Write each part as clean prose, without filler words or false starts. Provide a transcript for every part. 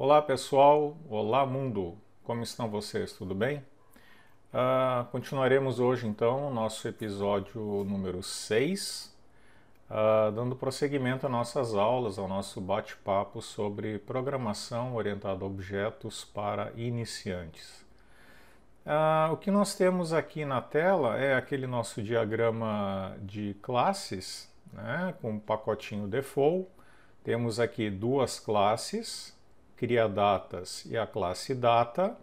Olá pessoal, olá mundo, como estão vocês? Tudo bem? Continuaremos hoje então o nosso episódio número 6, dando prosseguimento às nossas aulas, ao nosso bate-papo sobre programação orientada a objetos para iniciantes. O que nós temos aqui na tela é aquele nosso diagrama de classes, né, com um pacotinho default. Temos aqui duas classes, CriaDatas e a classe Data,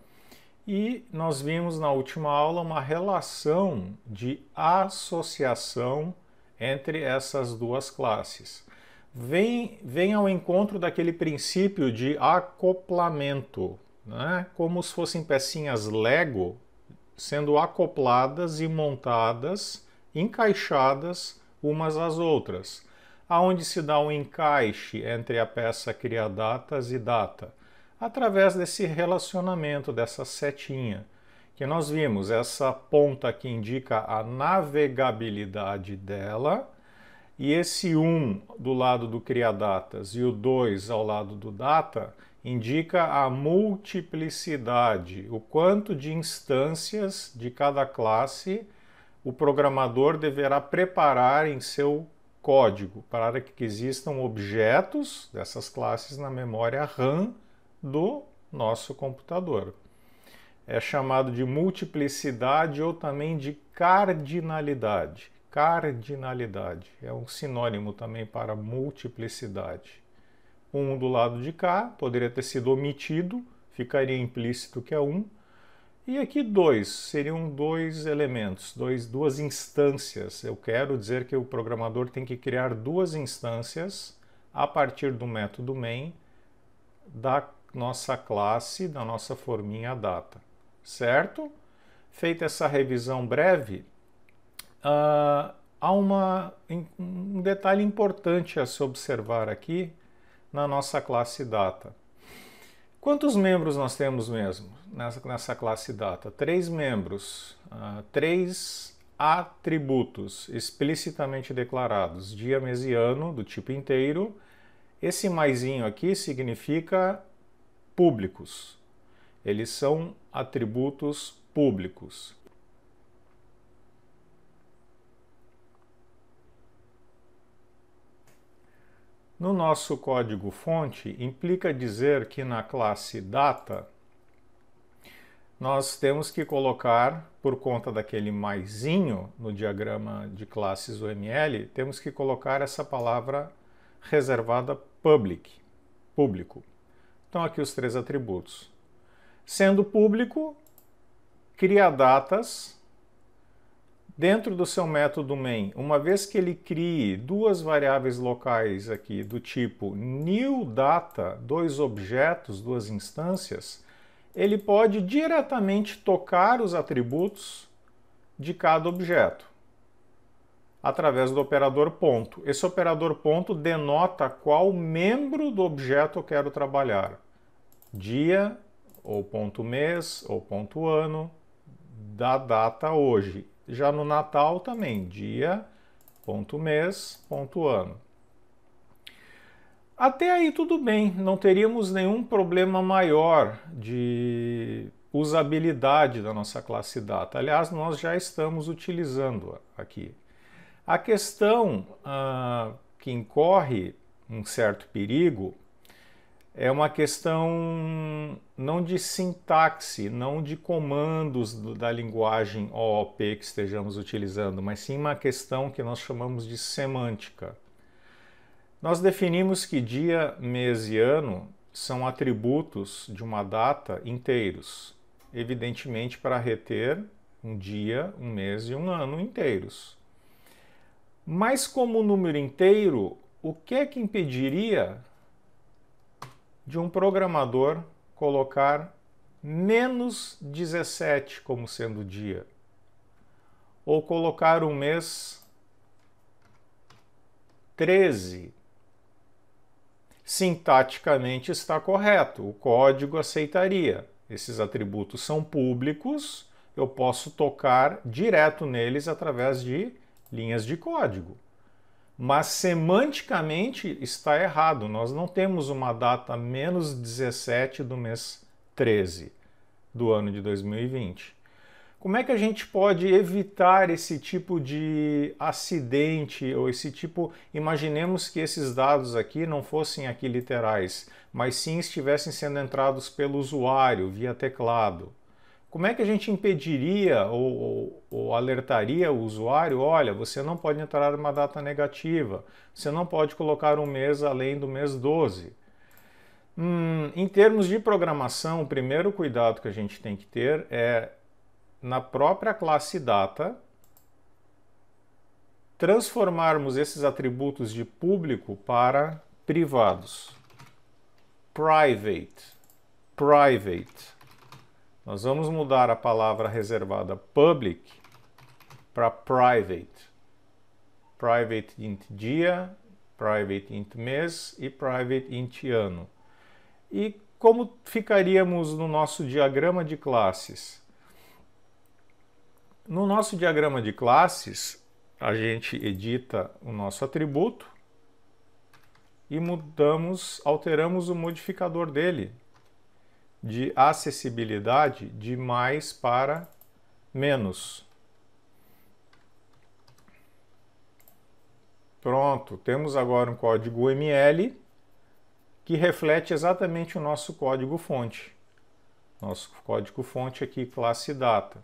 e nós vimos na última aula uma relação de associação entre essas duas classes. Vem ao encontro daquele princípio de acoplamento, né? Como se fossem pecinhas Lego sendo acopladas e montadas, encaixadas umas às outras. Aonde se dá um encaixe entre a peça CriaDatas e Data? Através desse relacionamento, dessa setinha, que nós vimos. Essa ponta aqui indica a navegabilidade dela, e esse 1 do lado do CriaDatas e o 2 ao lado do Data indica a multiplicidade, o quanto de instâncias de cada classe o programador deverá preparar em seu código para que existam objetos dessas classes na memória RAM do nosso computador. É chamado de multiplicidade ou também de cardinalidade. Cardinalidade é um sinônimo também para multiplicidade. Um do lado de cá poderia ter sido omitido, ficaria implícito que é 1. E aqui 2, seriam dois elementos, duas instâncias. Eu quero dizer que o programador tem que criar duas instâncias a partir do método main da nossa classe, da nossa forminha data. Certo? Feita essa revisão breve, há um detalhe importante a se observar aqui na nossa classe data. Quantos membros nós temos mesmo nessa classe data? 3 membros, 3 atributos explicitamente declarados, dia, mês e ano, do tipo inteiro. Esse maisinho aqui significa públicos. Eles são atributos públicos. No nosso código-fonte, implica dizer que na classe data nós temos que colocar, por conta daquele maisinho no diagrama de classes UML, temos que colocar essa palavra reservada public, público. Então aqui os 3 atributos. Sendo público, CriaDatas, dentro do seu método main, uma vez que ele crie duas variáveis locais aqui do tipo newData, 2 objetos, 2 instâncias, ele pode diretamente tocar os atributos de cada objeto através do operador ponto. Esse operador ponto denota qual membro do objeto eu quero trabalhar. Dia, ou ponto mês, ou ponto ano, da data hoje. Já no Natal também, dia, ponto mês, ponto ano. Até aí tudo bem, não teríamos nenhum problema maior de usabilidade da nossa classe data. Aliás, nós já estamos utilizando aqui. A questão que incorre um certo perigo é uma questão não de sintaxe, não de comandos da linguagem OOP que estejamos utilizando, mas sim uma questão que nós chamamos de semântica. Nós definimos que dia, mês e ano são atributos de uma data inteiros, evidentemente para reter um dia, um mês e um ano inteiros. Mas como número inteiro, o que é que impediria de um programador colocar menos 17 como sendo dia? Ou colocar um mês 13? Sintaticamente está correto, o código aceitaria. Esses atributos são públicos, eu posso tocar direto neles através de linhas de código. mas semanticamente está errado. Nós não temos uma data menos 17 do mês 13 do ano de 2020. Como é que a gente pode evitar esse tipo de acidente ou esse tipo... Imaginemos que esses dados aqui não fossem aqui literais, mas sim estivessem sendo entrados pelo usuário via teclado. Como é que a gente impediria ou alertaria o usuário? Olha, você não pode entrar uma data negativa, você não pode colocar um mês além do mês 12. Em termos de programação, o primeiro cuidado que a gente tem que ter é, na própria classe data, transformarmos esses atributos de público para privados. Private. Nós vamos mudar a palavra reservada public para private. Private int dia, private int mês e private int ano. E como ficaríamos no nosso diagrama de classes? No nosso diagrama de classes, a gente edita o nosso atributo e alteramos o modificador dele de acessibilidade de mais para menos. Pronto, temos agora um código UML que reflete exatamente o nosso código fonte. Nosso código fonte aqui, classe data.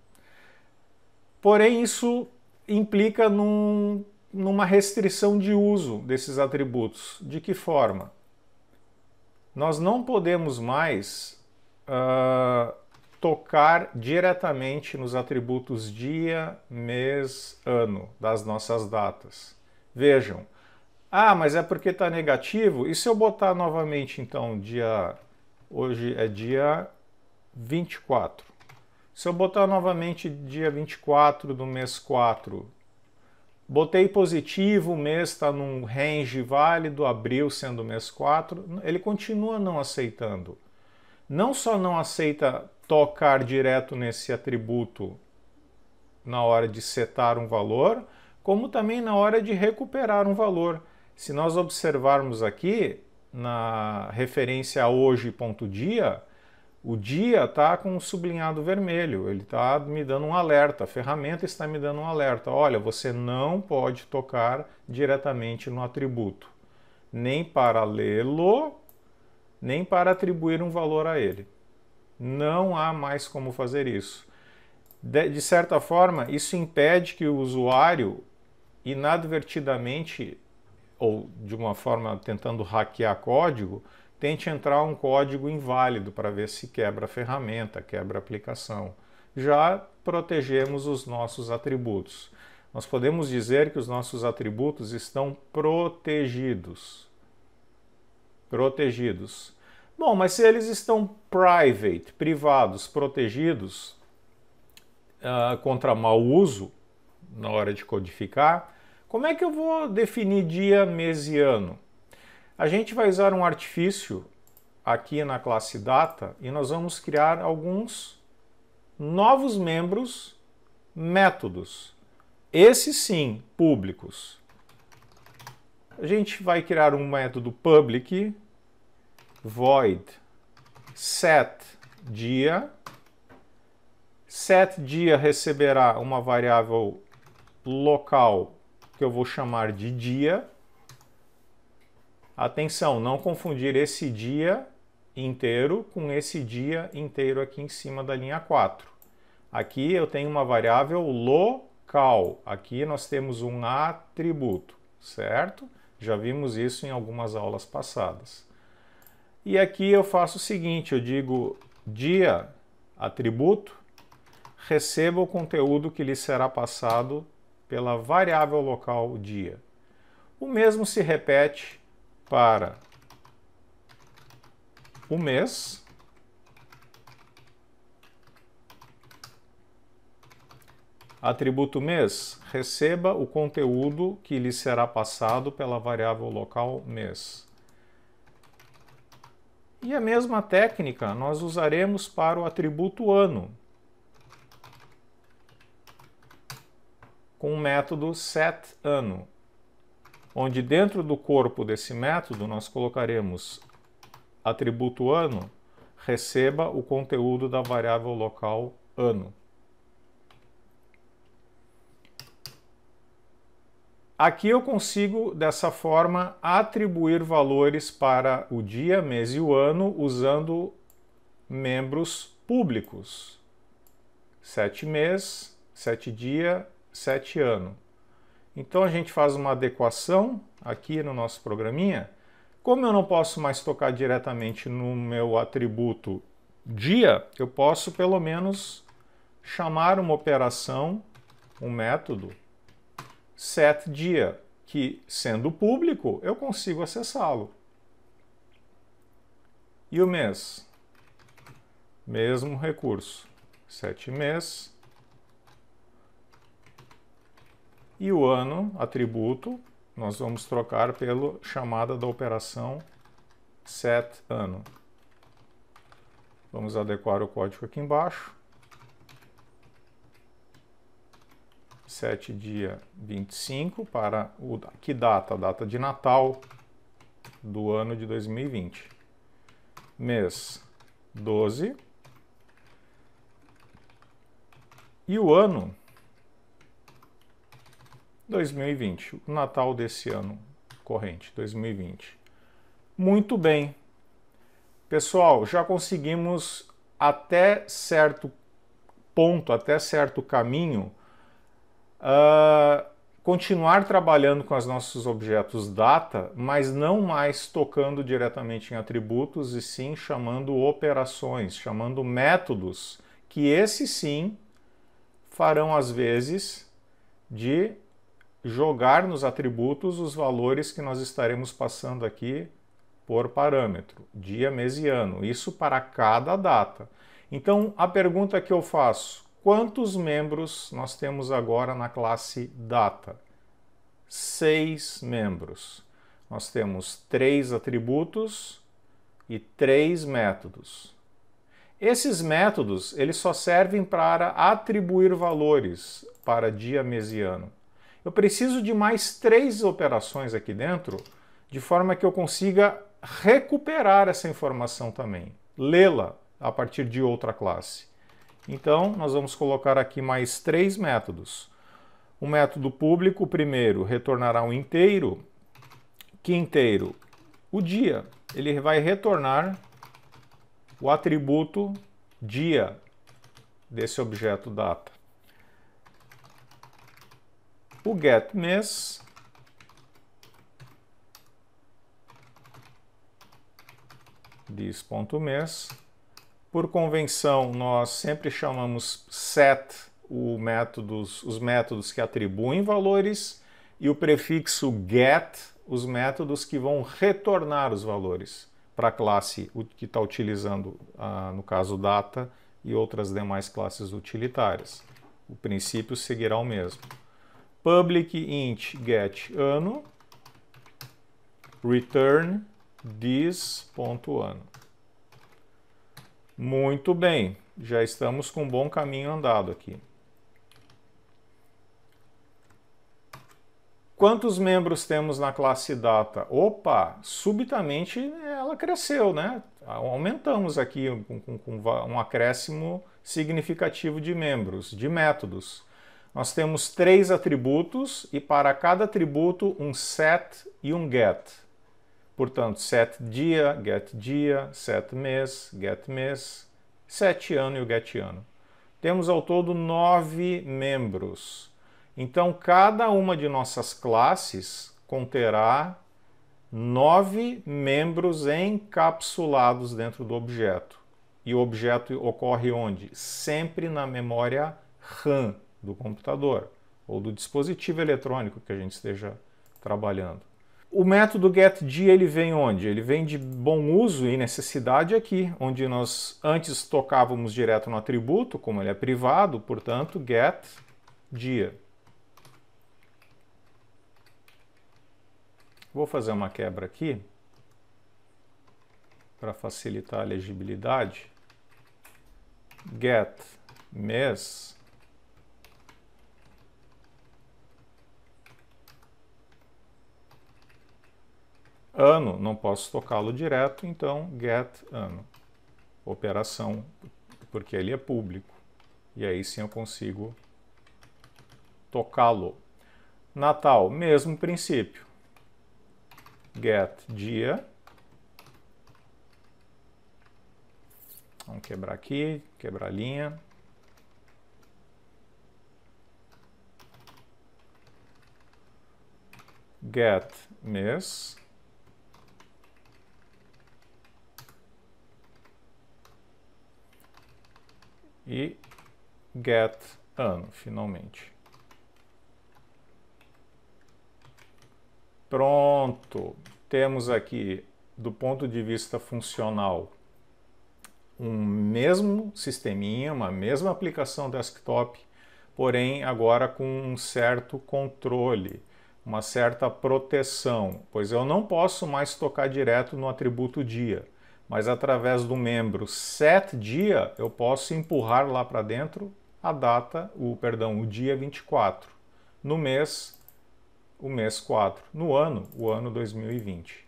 Porém, isso implica numa restrição de uso desses atributos. De que forma? Nós não podemos mais tocar diretamente nos atributos dia, mês, ano das nossas datas. Vejam, mas é porque está negativo? E se eu botar novamente, então, hoje é dia 24. Se eu botar novamente dia 24 do mês 4, botei positivo, o mês está num range válido, abril sendo o mês 4, ele continua não aceitando. Não só não aceita tocar direto nesse atributo na hora de setar um valor, como também na hora de recuperar um valor. Se nós observarmos aqui, na referência a hoje.dia, o dia está com um sublinhado vermelho, ele está me dando um alerta, a ferramenta está me dando um alerta. Olha, você não pode tocar diretamente no atributo, nem para lê-lo, nem para atribuir um valor a ele. Não há mais como fazer isso. De certa forma, isso impede que o usuário, inadvertidamente, ou de uma forma tentando hackear código, tente entrar um código inválido para ver se quebra a ferramenta, quebra a aplicação. Já protegemos os nossos atributos. Nós podemos dizer que os nossos atributos estão protegidos. Bom, mas se eles estão private, privados, protegidos contra mau uso, na hora de codificar, como é que eu vou definir dia, mês e ano? A gente vai usar um artifício aqui na classe data e nós vamos criar alguns novos membros, métodos. Esses sim, públicos. A gente vai criar um método public, void setDia. setDia receberá uma variável local que eu vou chamar de dia. Atenção, não confundir esse dia inteiro com esse dia inteiro aqui em cima da linha 4. Aqui eu tenho uma variável local. Aqui nós temos um atributo, certo? Já vimos isso em algumas aulas passadas. E aqui eu faço o seguinte, eu digo dia atributo, receba o conteúdo que lhe será passado pela variável local dia. O mesmo se repete para o mês, atributo mês, receba o conteúdo que lhe será passado pela variável local mês. E a mesma técnica nós usaremos para o atributo ano, com o método setAno. onde dentro do corpo desse método nós colocaremos atributo ano, receba o conteúdo da variável local ano. Aqui eu consigo, dessa forma, atribuir valores para o dia, mês e o ano usando membros públicos. 7 mês, 7 dia, 7 ano. Então a gente faz uma adequação aqui no nosso programinha. Como eu não posso mais tocar diretamente no meu atributo dia, eu posso pelo menos chamar uma operação, um método, setDia, que sendo público, eu consigo acessá-lo. E o mês? Mesmo recurso. 7 mês. E o ano, atributo, nós vamos trocar pela chamada da operação setAno. Vamos adequar o código aqui embaixo. 7 dia 25 para que data? A data de Natal do ano de 2020. Mês 12. E o ano 2020, o Natal desse ano corrente, 2020. Muito bem. Pessoal, já conseguimos até certo ponto, até certo caminho, continuar trabalhando com os nossos objetos data, mas não mais tocando diretamente em atributos, e sim chamando operações, chamando métodos, que esses sim farão às vezes de jogar nos atributos os valores que nós estaremos passando aqui por parâmetro, dia, mês e ano, isso para cada data. Então, a pergunta que eu faço: quantos membros nós temos agora na classe data? 6 membros. Nós temos 3 atributos e 3 métodos. Esses métodos, eles só servem para atribuir valores para dia, mês e ano. Eu preciso de mais 3 operações aqui dentro, de forma que eu consiga recuperar essa informação também, lê-la a partir de outra classe. Então, nós vamos colocar aqui mais 3 métodos. O método público, o primeiro, retornará um inteiro. Que inteiro? O dia. Ele vai retornar o atributo dia desse objeto data. O getMês this.mês. Por convenção, nós sempre chamamos set os métodos que atribuem valores, e o prefixo get, os métodos que vão retornar os valores para a classe que está utilizando, no caso, data e outras demais classes utilitárias. O princípio seguirá o mesmo. Public int get ano, return this.ano. Muito bem, já estamos com um bom caminho andado aqui. Quantos membros temos na classe data? Opa, subitamente ela cresceu, né? Aumentamos aqui com um acréscimo significativo de membros, de métodos. Nós temos 3 atributos e para cada atributo um set e um get. Portanto, setDia, getDia, setMês, getMês, setAno e o getAno. Temos ao todo 9 membros. Então, cada uma de nossas classes conterá 9 membros encapsulados dentro do objeto. E o objeto ocorre onde? Sempre na memória RAM do computador ou do dispositivo eletrônico que a gente esteja trabalhando. O método getDia, ele vem onde? Ele vem de bom uso e necessidade aqui, onde nós antes tocávamos direto no atributo, como ele é privado, portanto, getDia. Vou fazer uma quebra aqui, para facilitar a legibilidade. getMês Ano, não posso tocá-lo direto, então get ano. Operação, porque ele é público. E aí sim eu consigo tocá-lo. Natal, mesmo princípio. Get dia. Vamos quebrar aqui, quebrar a linha. Get mês. E get ano, finalmente. Pronto! Temos aqui, do ponto de vista funcional, um mesmo sisteminha, uma mesma aplicação desktop, porém agora com um certo controle, uma certa proteção, pois eu não posso mais tocar direto no atributo dia, mas através do membro setDia eu posso empurrar lá para dentro a data, o dia 24, no mês, o mês 4, no ano, o ano 2020.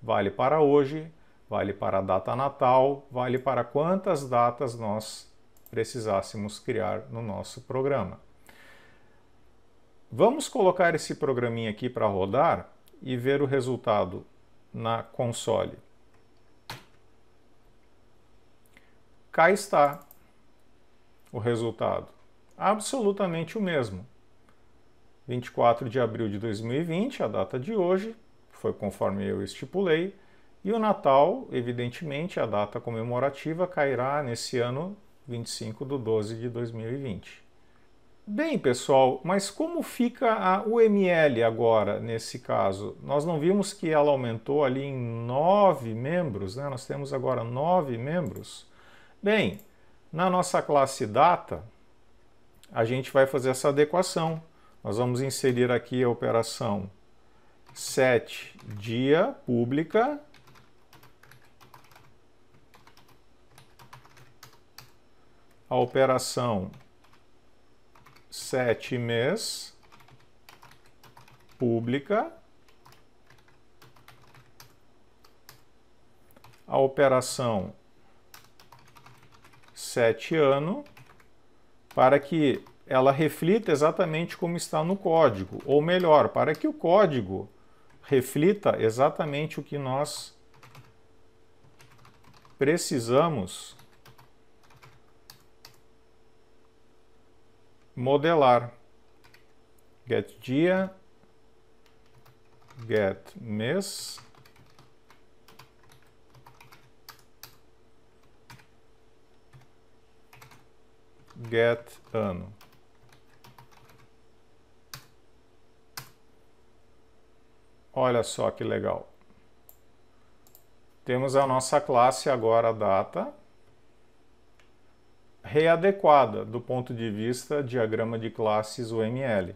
Vale para hoje, vale para a data natal, vale para quantas datas nós precisássemos criar no nosso programa. Vamos colocar esse programinha aqui para rodar e ver o resultado na console. Cá está o resultado, absolutamente o mesmo. 24 de abril de 2020, a data de hoje, foi conforme eu estipulei, e o Natal, evidentemente, a data comemorativa cairá nesse ano 25/12 de 2020. Bem, pessoal, mas como fica a UML agora, nesse caso? Nós não vimos que ela aumentou ali em 9 membros, né? Nós temos agora 9 membros. Bem, na nossa classe data, a gente vai fazer essa adequação. Nós vamos inserir aqui a operação setDia pública, a operação setMês pública, a operação setAno, para que ela reflita exatamente como está no código, ou melhor, para que o código reflita exatamente o que nós precisamos modelar. Get dia, get mês, get ano. Olha só que legal. Temos a nossa classe agora data readequada do ponto de vista diagrama de classes UML.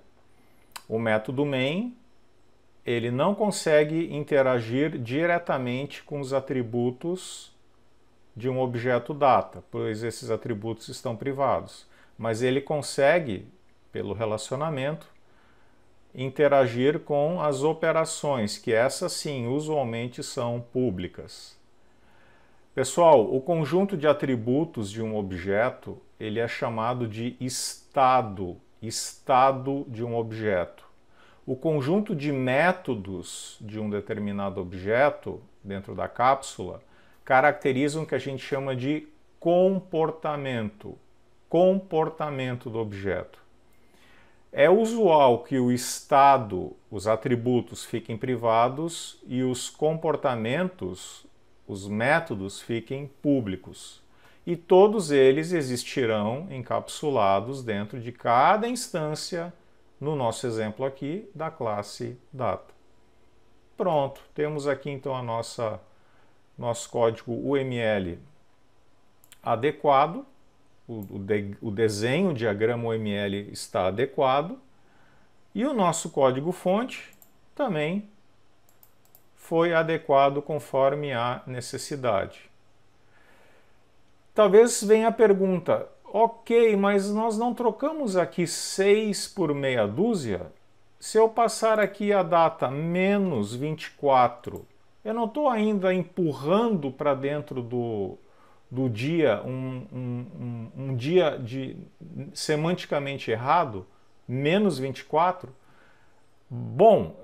O método main, ele não consegue interagir diretamente com os atributos de um objeto data, pois esses atributos estão privados, mas ele consegue, pelo relacionamento, interagir com as operações, que essas sim, usualmente são públicas. Pessoal, o conjunto de atributos de um objeto, ele é chamado de estado de um objeto. O conjunto de métodos de um determinado objeto, dentro da cápsula, caracterizam o que a gente chama de comportamento do objeto. É usual que o estado, os atributos fiquem privados e os comportamentos, os métodos fiquem públicos. E todos eles existirão encapsulados dentro de cada instância, no nosso exemplo aqui, da classe data. Pronto, temos aqui então a nosso código UML adequado, o desenho, o diagrama UML está adequado, e o nosso código fonte também foi adequado conforme a necessidade. Talvez venha a pergunta, ok, mas nós não trocamos aqui 6 por meia dúzia? Se eu passar aqui a data menos 24 Eu não estou ainda empurrando para dentro do dia um dia semanticamente errado, menos 24? Bom,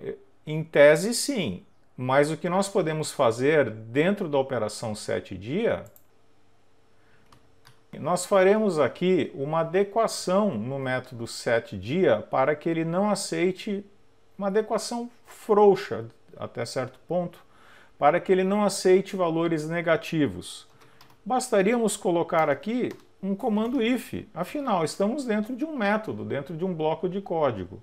em tese sim, mas o que nós podemos fazer dentro da operação 7 dia, nós faremos aqui uma adequação no método 7 dia para que ele não aceite uma adequação frouxa até certo ponto, para que ele não aceite valores negativos. Bastaríamos colocar aqui um comando if, afinal estamos dentro de um método, dentro de um bloco de código.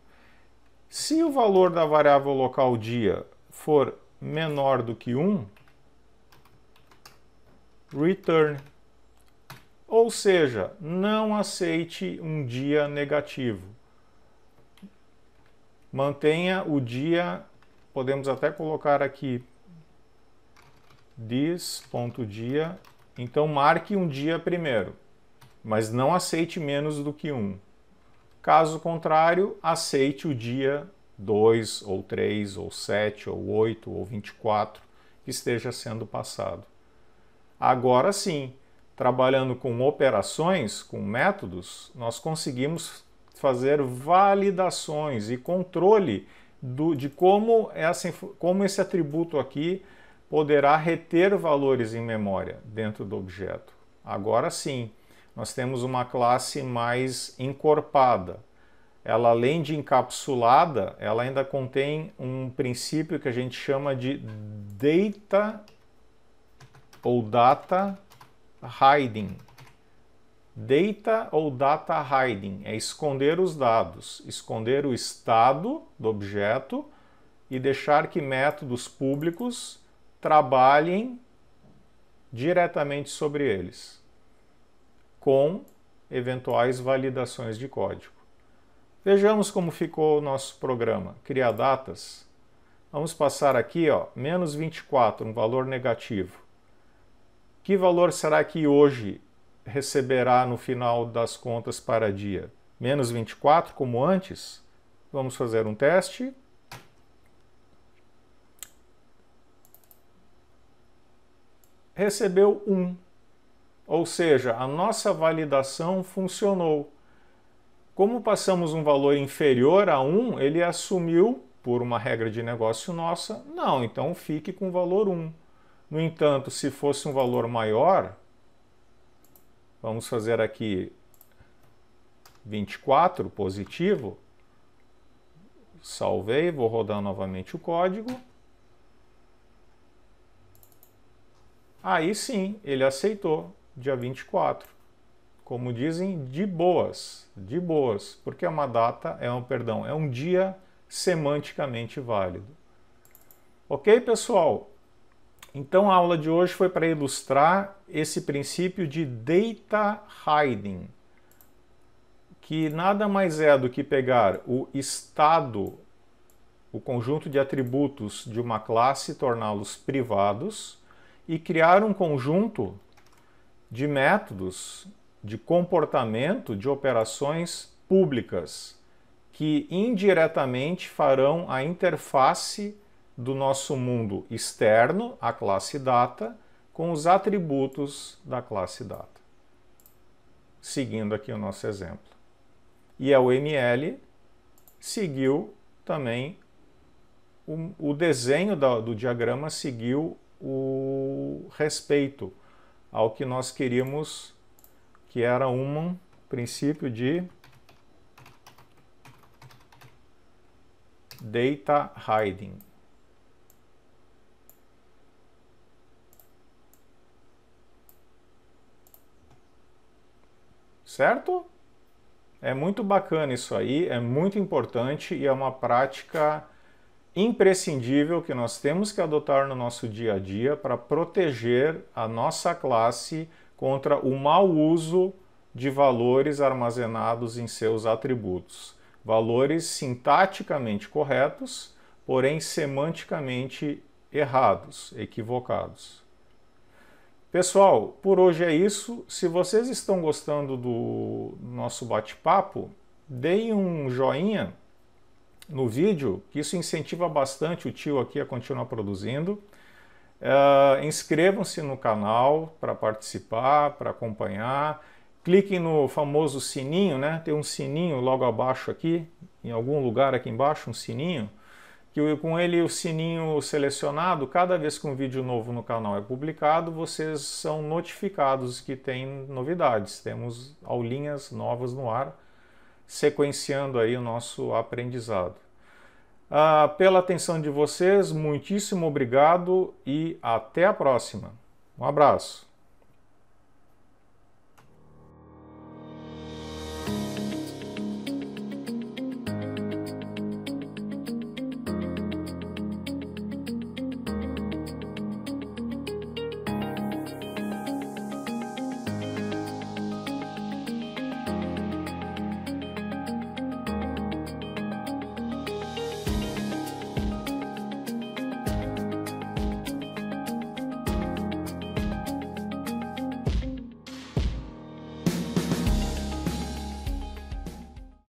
Se o valor da variável local dia for menor do que 1, return. Ou seja, não aceite um dia negativo. Mantenha o dia, podemos até colocar aqui this.dia, então marque um dia primeiro, mas não aceite menos do que 1. Caso contrário, aceite o dia 2, ou 3, ou 7, ou 8, ou 24 que esteja sendo passado. Agora sim, trabalhando com operações, com métodos, nós conseguimos fazer validações e controle de como esse atributo aqui poderá reter valores em memória dentro do objeto. Agora sim, nós temos uma classe mais encorpada. Ela, além de encapsulada, ela ainda contém um princípio que a gente chama de data ou data hiding. Data ou data hiding é esconder os dados, esconder o estado do objeto e deixar que métodos públicos trabalhem diretamente sobre eles, com eventuais validações de código. Vejamos como ficou o nosso programa. Criar datas. Vamos passar aqui, ó, menos 24, um valor negativo. Que valor será que hoje receberá no final das contas para dia? Menos 24, como antes? Vamos fazer um teste. Recebeu 1. Ou seja, a nossa validação funcionou. Como passamos um valor inferior a 1, ele assumiu, por uma regra de negócio nossa, não, então fique com o valor 1. No entanto, se fosse um valor maior, vamos fazer aqui 24, positivo, salvei, vou rodar novamente o código. Aí sim, ele aceitou, dia 24. Como dizem, de boas, porque é uma data, é um dia semanticamente válido. Ok, pessoal? Então a aula de hoje foi para ilustrar esse princípio de data hiding, que nada mais é do que pegar o estado, o conjunto de atributos de uma classe e torná-los privados e criar um conjunto de métodos, de comportamento, de operações públicas que indiretamente farão a interface do nosso mundo externo, a classe data, com os atributos da classe data. Seguindo aqui o nosso exemplo. E a UML seguiu também, o desenho do diagrama seguiu o respeito ao que nós queríamos, que era um princípio de data hiding. Certo? É muito bacana isso aí, é muito importante e é uma prática imprescindível que nós temos que adotar no nosso dia a dia para proteger a nossa classe contra o mau uso de valores armazenados em seus atributos. Valores sintaticamente corretos, porém semanticamente errados, equivocados. Pessoal, por hoje é isso. Se vocês estão gostando do nosso bate-papo, deem um joinha no vídeo, que isso incentiva bastante o tio aqui a continuar produzindo. Inscrevam-se no canal para participar, para acompanhar. Cliquem no famoso sininho, né? Tem um sininho logo abaixo aqui, em algum lugar aqui embaixo, um sininho. Que com ele, o sininho selecionado, cada vez que um vídeo novo no canal é publicado, vocês são notificados que tem novidades. Temos aulinhas novas no ar, sequenciando aí o nosso aprendizado. Pela atenção de vocês, muitíssimo obrigado e até a próxima. Um abraço.